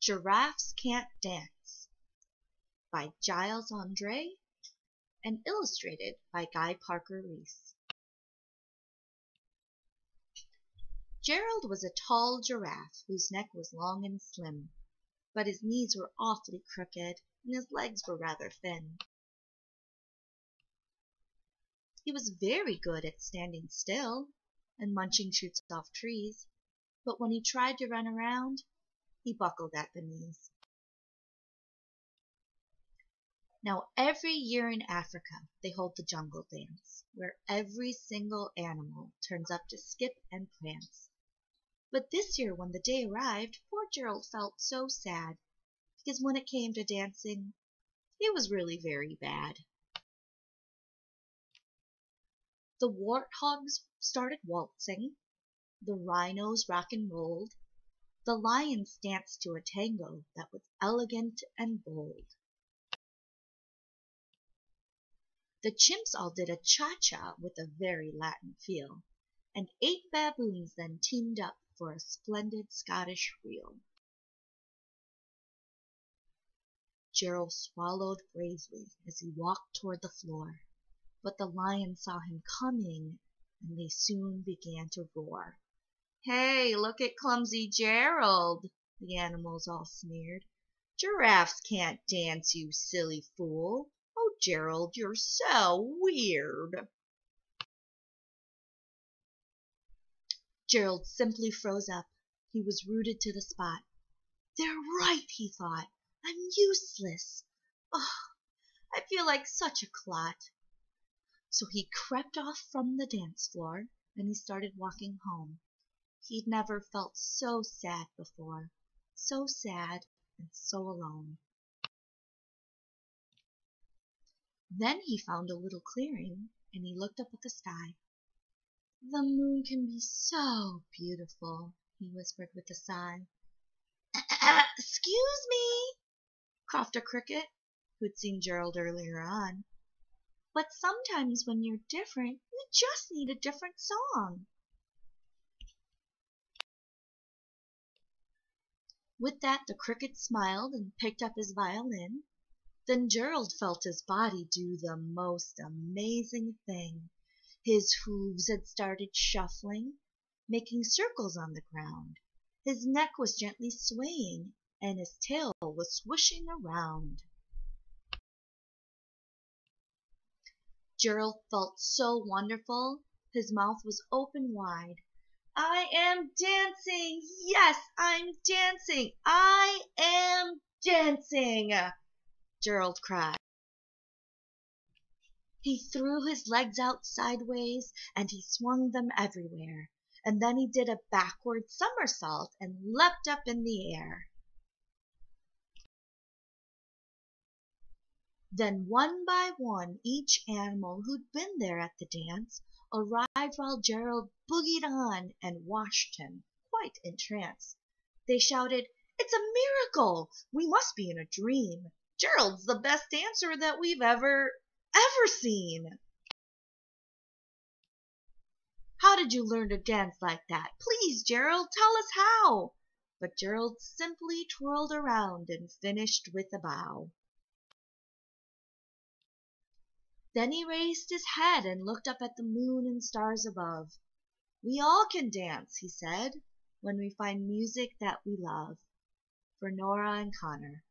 Giraffes Can't Dance by Giles Andre and illustrated by Guy Parker Reese. Gerald was a tall giraffe whose neck was long and slim, but his knees were awfully crooked and his legs were rather thin. He was very good at standing still and munching shoots off trees, but when he tried to run around, he buckled at the knees. Now every year in Africa they hold the jungle dance, where every single animal turns up to skip and prance. But this year when the day arrived, poor Gerald felt so sad, because when it came to dancing, he was really very bad. The warthogs started waltzing, the rhinos rock and rolled, the lions danced to a tango that was elegant and bold. The chimps all did a cha-cha with a very Latin feel, and 8 baboons then teamed up for a splendid Scottish reel. Gerald swallowed bravely as he walked toward the floor, but the lions saw him coming, and they soon began to roar. "Hey, look at clumsy Gerald," the animals all sneered. "Giraffes can't dance, you silly fool. Oh, Gerald, you're so weird." Gerald simply froze up. He was rooted to the spot. "They're right," he thought. "I'm useless. Oh, I feel like such a clot." So he crept off from the dance floor and he started walking home. He'd never felt so sad before, so sad and so alone. Then he found a little clearing and he looked up at the sky. "The moon can be so beautiful," he whispered with a sigh. "Excuse me," coughed a cricket, who'd seen Gerald earlier on. "But sometimes when you're different, you just need a different song." With that the cricket smiled and picked up his violin. Then Gerald felt his body do the most amazing thing. His hooves had started shuffling, making circles on the ground. His neck was gently swaying, and his tail was swishing around. Gerald felt so wonderful, his mouth was open wide. "I am dancing! Yes, I'm dancing! I am dancing!" Gerald cried. He threw his legs out sideways and he swung them everywhere, and then he did a backward somersault and leapt up in the air. Then one by one each animal who'd been there at the dance arrived while Gerald boogied on and watched him, quite entranced. They shouted, "It's a miracle! We must be in a dream. Gerald's the best dancer that we've ever seen." "How did you learn to dance like that? Please, Gerald, tell us how." But Gerald simply twirled around and finished with a bow. Then he raised his head and looked up at the moon and stars above. "We all can dance," he said, "when we find music that we love." For Nora and Connor.